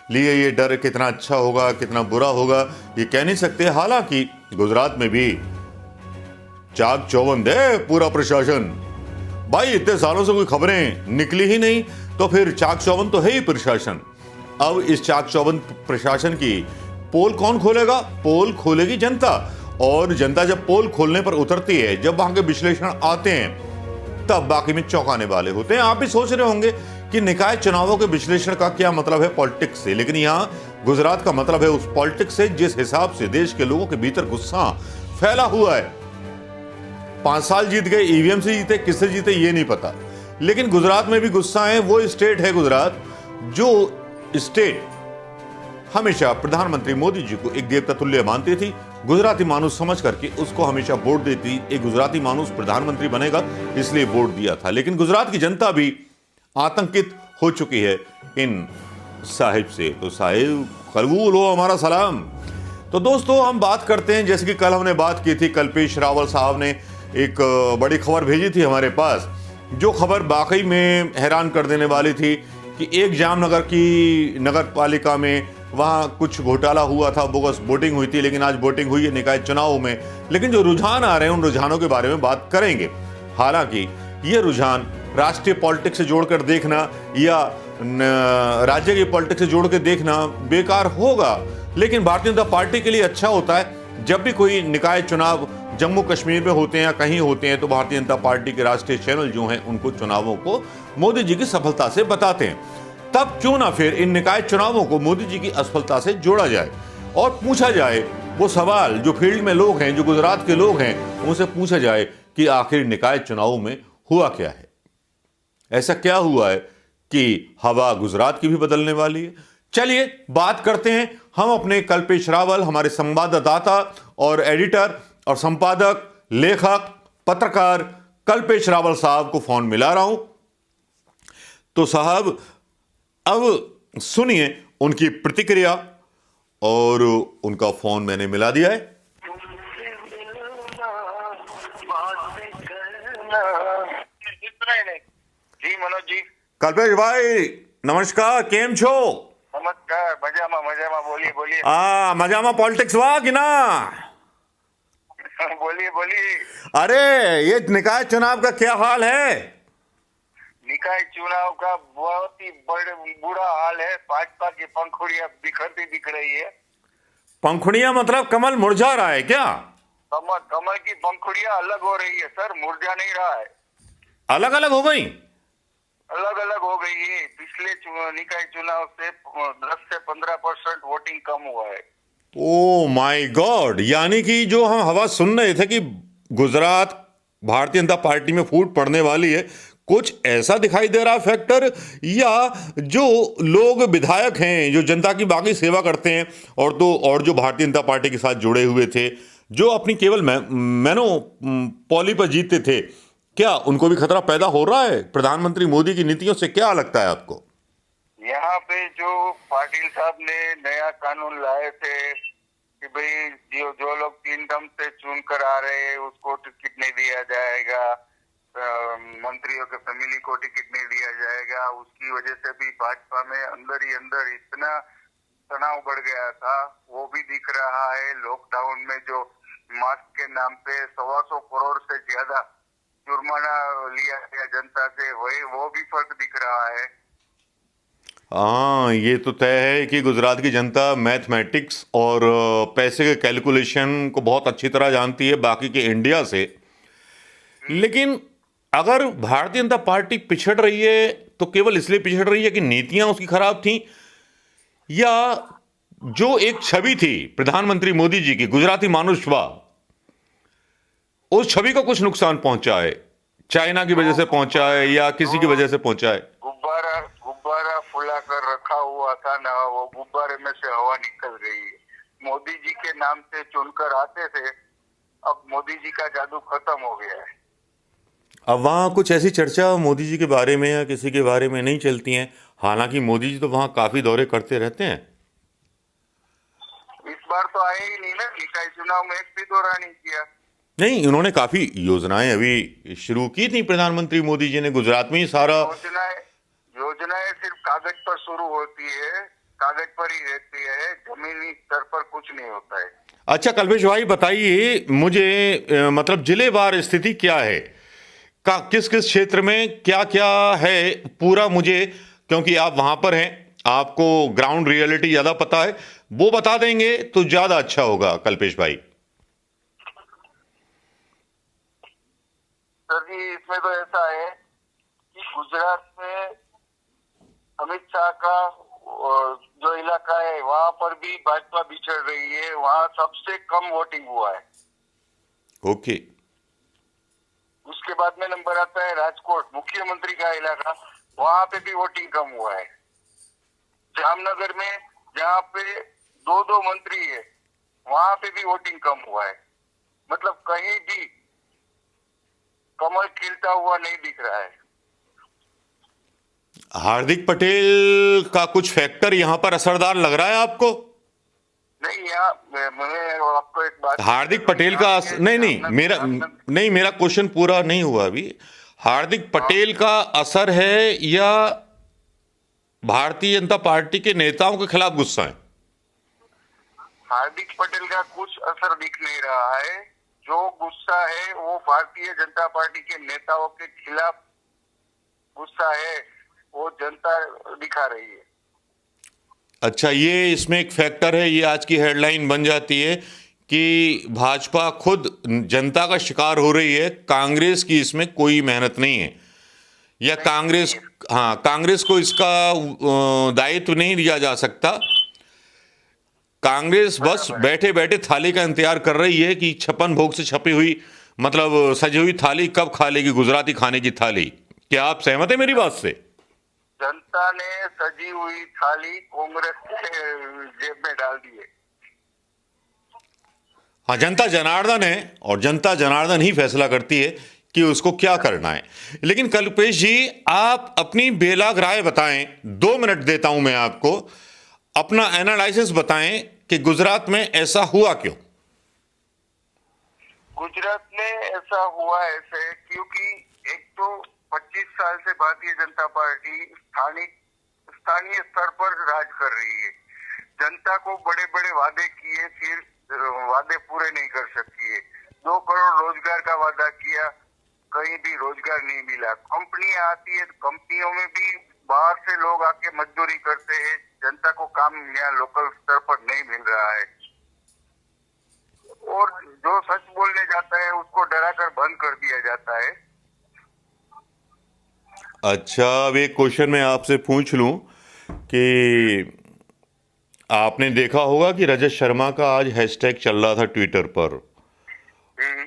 लिए ये डर कितना अच्छा होगा कितना बुरा होगा ये कह नहीं सकते। हालांकि गुजरात में भी चाक चौबंद है पूरा प्रशासन। भाई इतने सालों से कोई खबरें निकली ही नहीं तो फिर चाक चौबंद तो है ही प्रशासन। अब इस चाक चौबंद प्रशासन की पोल कौन खोलेगा? पोल खोलेगी जनता। और जनता जब पोल खोलने पर उतरती है, जब वहां के विश्लेषण आते हैं, तब बाकी में चौंकाने वाले होते हैं। आप भी सोच रहे होंगे कि निकाय चुनावों के विश्लेषण का क्या मतलब है पॉलिटिक्स से, लेकिन यहाँ गुजरात का मतलब है उस पॉलिटिक्स से जिस हिसाब से देश के लोगों के भीतर गुस्सा फैला हुआ है। 5 साल जीत गए, ईवीएम से जीते, किससे जीते ये नहीं पता, लेकिन गुजरात में भी गुस्सा है। वो स्टेट है गुजरात जो स्टेट हमेशा प्रधानमंत्री मोदी जी को एक देवता तुल्य मानती थी। गुजराती मानुस समझ करके उसको हमेशा वोट देती। एक गुजराती मानुस प्रधानमंत्री बनेगा इसलिए वोट दिया था। लेकिन गुजरात की जनता भी आतंकित हो चुकी है इन साहिब से। तो साहिब कबूल हो हमारा सलाम। तो दोस्तों हम बात करते हैं, जैसे कि कल हमने बात की थी, कल्पेश रावल साहब ने एक बड़ी खबर भेजी थी हमारे पास, जो खबर वाकई में हैरान कर देने वाली थी कि एक जामनगर की नगर पालिका में वहां कुछ घोटाला हुआ था, बोगस वोटिंग हुई थी, लेकिन आज वोटिंग हुई है निकाय चुनाव में। लेकिन जो रुझान आ रहे हैं उन रुझानों के बारे में बात करेंगे। हालांकि ये रुझान राष्ट्रीय पॉलिटिक्स से जोड़कर देखना या राज्य की पॉलिटिक्स से जोड़ के देखना बेकार होगा, लेकिन भारतीय जनता पार्टी के लिए अच्छा होता है। जब भी कोई निकाय चुनाव जम्मू कश्मीर में होते हैं या कहीं होते हैं तो भारतीय जनता पार्टी के राष्ट्रीय चैनल जो हैं उनको चुनावों को मोदी जी की सफलता से बताते हैं। तब क्यों ना फिर इन निकाय चुनावों को मोदी जी की असफलता से जोड़ा जाए और पूछा जाए वो सवाल जो फील्ड में लोग हैं, जो गुजरात के लोग हैं, उनसे पूछा जाए कि आखिर निकाय चुनावों में हुआ क्या है। ऐसा क्या हुआ है कि हवा गुजरात की भी बदलने वाली है। चलिए बात करते हैं। हम अपने कल्पेश रावल, हमारे संवाददाता और एडिटर और संपादक, लेखक, पत्रकार कल्पेश रावल साहब को फोन मिला रहा हूं। तो साहब अब सुनिए उनकी प्रतिक्रिया, और उनका फोन मैंने मिला दिया है। जी मनोज जी। कल्पेश भाई नमस्कार, केम छो? नमस्कार, मजामा मजामा, बोलिए बोलिए। मजामा पॉलिटिक्स हुआ कि ना? बोलिए बोलिए। अरे ये निकाय चुनाव का क्या हाल है? निकाय चुनाव का बहुत ही बुरा हाल है। भाजपा की पंखुड़ियां बिखरती दिख रही है। पंखुड़ियां मतलब कमल मुरझा रहा है क्या? कमल की पंखुड़ियां अलग हो रही है सर, मुरझा नहीं रहा है। अलग अलग हो गई? अलग अलग हो गई है। पिछले निकाय चुनाव से 10 से 15% वोटिंग कम हुआ है। ओ माय गॉड, यानी कि जो हम हवा सुन रहे थे कि गुजरात भारतीय जनता पार्टी में फूट पड़ने वाली है, कुछ ऐसा दिखाई दे रहा फैक्टर, या जो लोग विधायक हैं जो जनता की बाकी सेवा करते हैं और जो भारतीय जनता पार्टी के साथ जुड़े हुए थे, जो अपनी केवल मोनोपोली पर जीतते थे, क्या उनको भी खतरा पैदा हो रहा है प्रधानमंत्री मोदी की नीतियों से? क्या लगता है आपको? यहाँ पे जो पाटिल साहब ने नया कानून लाए थे कि भाई जो लोग 3 टर्म से चुन कर आ रहे हैं उसको टिकट नहीं दिया जाएगा, मंत्रियों के फैमिली को टिकट नहीं दिया जाएगा, उसकी वजह से भी भाजपा में अंदर ही अंदर इतना तनाव बढ़ गया था। वो भी दिख रहा है। लॉकडाउन में जो मास्क के नाम पे 125 करोड़ से ज्यादा जुर्माना लिया गया जनता से, वो भी फर्क दिख रहा है। हाँ, ये तो तय है कि गुजरात की जनता मैथमेटिक्स और पैसे के कैलकुलेशन को बहुत अच्छी तरह जानती है बाकी के इंडिया से। लेकिन अगर भारतीय जनता पार्टी पिछड़ रही है तो केवल इसलिए पिछड़ रही है कि नीतियां उसकी खराब थी, या जो एक छवि थी प्रधानमंत्री मोदी जी की गुजराती मानुषवा, उस छवि को कुछ नुकसान पहुंचा है? चाइना की वजह से पहुंचा है या किसी की वजह से पहुंचा है? गुब्बारा फुला कर रखा हुआ था ना, वो गुब्बारे में से हवा निकल गई है। मोदी जी के नाम से चुनकर आते थे, अब मोदी जी का जादू खत्म हो गया है। अब वहाँ कुछ ऐसी चर्चा मोदी जी के बारे में या किसी के बारे में नहीं चलती हैं। हालांकि मोदी जी तो वहाँ काफी दौरे करते रहते हैं। इस बार तो आए ही नहीं ना, निकाय चुनाव में एक भी दौरा नहीं किया। नहीं, उन्होंने काफी योजनाएं अभी शुरू की थी प्रधानमंत्री मोदी जी ने। गुजरात में ही सारा योजनाएं सिर्फ कागज पर शुरू होती है, कागज पर ही रहती है, जमीनी स्तर पर कुछ नहीं होता है। अच्छा कल्पेश भाई बताइए मुझे मतलब जिलेवार स्थिति क्या है, का किस किस क्षेत्र में क्या क्या है पूरा मुझे, क्योंकि आप वहां पर हैं, आपको ग्राउंड रियलिटी ज्यादा पता है, वो बता देंगे तो ज्यादा अच्छा होगा कल्पेश भाई। सर जी, इसमें तो ऐसा है कि गुजरात में अमित शाह का जो इलाका है वहां पर भी भाजपा बिछड़ रही है, वहां सबसे कम वोटिंग हुआ है। ओके। उसके बाद में नंबर आता है राजकोट, मुख्यमंत्री का इलाका, वहां पे भी वोटिंग कम हुआ है। जामनगर में जहाँ पे दो दो मंत्री है वहां पे भी वोटिंग कम हुआ है। मतलब कहीं भी कमल खिलता हुआ नहीं दिख रहा है। हार्दिक पटेल का कुछ फैक्टर यहां पर असरदार लग रहा है आपको? नहीं, यहाँ मैं आपको एक बात, हार्दिक पटेल का नहीं मेरा क्वेश्चन पूरा नहीं हुआ अभी। हार्दिक पटेल का असर है या भारतीय जनता पार्टी के नेताओं के खिलाफ गुस्सा है? हार्दिक पटेल का कुछ असर दिख नहीं रहा है। जो गुस्सा है वो भारतीय जनता पार्टी के नेताओं के खिलाफ गुस्सा है, वो जनता दिखा रही है। अच्छा, ये इसमें एक फैक्टर है, ये आज की हेडलाइन बन जाती है कि भाजपा खुद जनता का शिकार हो रही है, कांग्रेस की इसमें कोई मेहनत नहीं है, या कांग्रेस को इसका दायित्व नहीं दिया जा सकता। कांग्रेस बस बैठे बैठे थाली का इंतजार कर रही है कि 56 भोग से छपी हुई मतलब सजी हुई थाली कब खा लेगी गुजराती खाने की थाली। क्या आप सहमत है मेरी बात से? जनता ने सजी हुई थाली कांग्रेस के जेब में डाल दी है। हाँ, जनता जनार्दन है और जनता जनार्दन ही फैसला करती है कि उसको क्या करना है। लेकिन कल्पेश जी, आप अपनी बेलाग राय बताएं, 2 मिनट देता हूं मैं आपको, अपना एनालिसिस बताएं कि गुजरात में ऐसा हुआ क्यों? गुजरात में ऐसा हुआ ऐसे क्योंकि एक तो 25 साल से भारतीय जनता पार्टी स्थानीय स्तर पर राज कर रही है। जनता को बड़े बड़े वादे किए, फिर वादे पूरे नहीं कर सकती है। 2 करोड़ रोजगार का वादा किया, कहीं भी रोजगार नहीं मिला। कंपनियां आती है, कंपनियों में भी बाहर से लोग आके मजदूरी करते हैं। जनता को काम यहाँ लोकल स्तर पर नहीं मिल रहा है, और जो सच बोलने जाता है उसको डराकर बंद कर दिया जाता है। अच्छा, अब एक क्वेश्चन मैं आपसे पूछ लूं कि आपने देखा होगा कि रजत शर्मा का आज हैशटैग चल रहा था ट्विटर पर,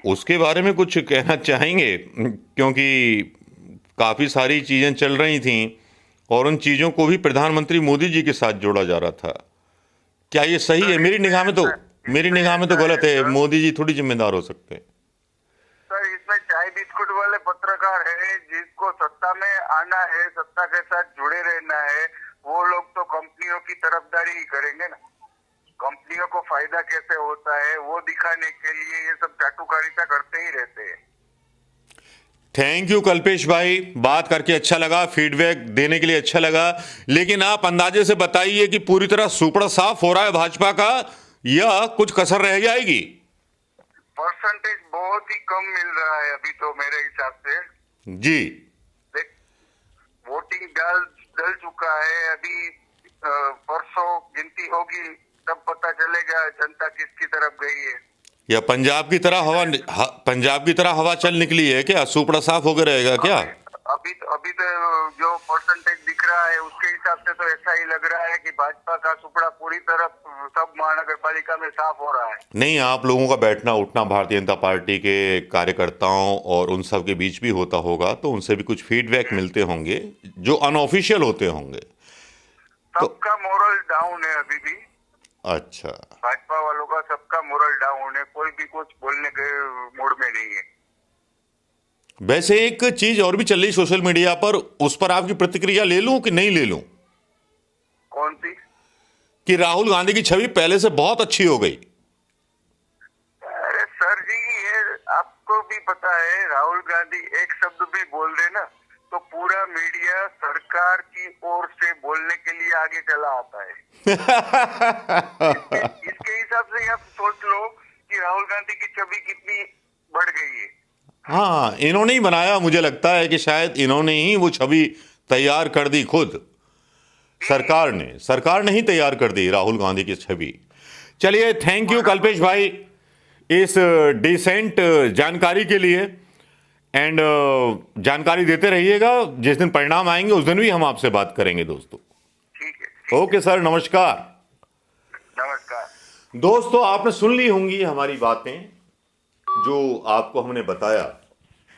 उसके बारे में कुछ कहना चाहेंगे? क्योंकि काफ़ी सारी चीज़ें चल रही थीं और उन चीज़ों को भी प्रधानमंत्री मोदी जी के साथ जोड़ा जा रहा था। क्या ये सही है? मेरी निगाह में तो गलत है, मोदी जी थोड़ी जिम्मेदार हो सकते हैं। सर, इसमें चाय बिस्कुट वाले पत्रकार है, जिसको सत्ता में आना है, सत्ता के साथ जुड़े रहना है, वो लोग तो कंपनियों की तरफदारी ही करेंगे ना। कंपनियों को फायदा कैसे होता है वो दिखाने के लिए ये सब चाटुकारिता करते ही रहते हैं। थैंक यू कल्पेश भाई, बात करके अच्छा लगा, फीडबैक देने के लिए अच्छा लगा। लेकिन आप अंदाजे से बताइए कि पूरी तरह सुपड़ा साफ हो रहा है भाजपा का या कुछ कसर रह जाएगी? परसेंटेज बहुत ही कम मिल रहा है अभी तो मेरे हिसाब से जी। वोटिंग डल चुका है। अभी परसों गिनती होगी तब पता चलेगा जनता किसकी तरफ गई है। या पंजाब की तरह हवा चल निकली है क्या? सुपड़ा साफ होकर रहेगा क्या? अभी तो जो परसेंटेज दिख रहा है उसके हिसाब से तो ऐसा ही लग रहा है कि भाजपा का सुपड़ा पूरी तरफ सब महानगर पालिका में साफ हो रहा है। नहीं, आप लोगों का बैठना उठना भारतीय जनता पार्टी के कार्यकर्ताओं और उन सब के बीच भी होता होगा, तो उनसे भी कुछ फीडबैक मिलते होंगे जो अनऑफिशियल होते होंगे। सबका मोरल डाउन है अभी भी। अच्छा, भाजपा वालों का सबका मोरल डाउन है, कोई भी कुछ बोलने के मूड में नहीं है। वैसे एक चीज और भी चल रही सोशल मीडिया पर, उस पर आपकी प्रतिक्रिया ले लूं कि नहीं ले लूं? कौन सी? कि राहुल गांधी की छवि पहले से बहुत अच्छी हो गई। अरे सर जी, ये आपको भी पता है, राहुल गांधी एक शब्द भी बोल दे ना तो पूरा मीडिया सरकार की ओर से बोलने के लिए आगे चला आता है। इसके हिसाब से आप सोच लो कि राहुल गांधी की छवि कितनी बढ़ गई है। हाँ, इन्होंने ही बनाया, मुझे लगता है कि शायद इन्होंने ही वो छवि तैयार कर दी खुद। सरकार ने ही तैयार कर दी राहुल गांधी की छवि। चलिए, थैंक यू कल्पेश भाई इस डिसेंट जानकारी के लिए। एंड जानकारी देते रहिएगा, जिस दिन परिणाम आएंगे उस दिन भी हम आपसे बात करेंगे दोस्तों। ठीक है। ओके सर, नमस्कार। नमस्कार दोस्तों, आपने सुन ली होंगी हमारी बातें, जो आपको हमने बताया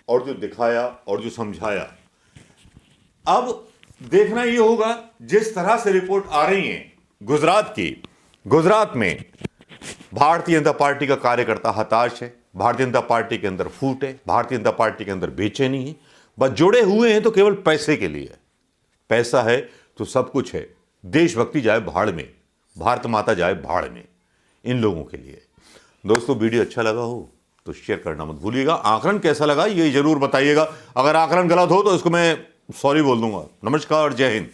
और जो दिखाया और जो समझाया। अब देखना ये होगा, जिस तरह से रिपोर्ट आ रही है गुजरात में भारतीय जनता पार्टी का कार्यकर्ता हताश है, भारतीय जनता पार्टी के अंदर फूट है, भारतीय जनता पार्टी के अंदर बेचैनी है। बस जुड़े हुए हैं तो केवल पैसे के लिए। पैसा है तो सब कुछ है। देशभक्ति जाए भाड़ में, भारत माता जाए भाड़ में, इन लोगों के लिए। दोस्तों, वीडियो अच्छा लगा हो तो शेयर करना मत भूलिएगा। आकलन कैसा लगा ये जरूर बताइएगा। अगर आकलन गलत हो तो इसको मैं सॉरी बोल दूंगा। नमस्कार, जय हिंद।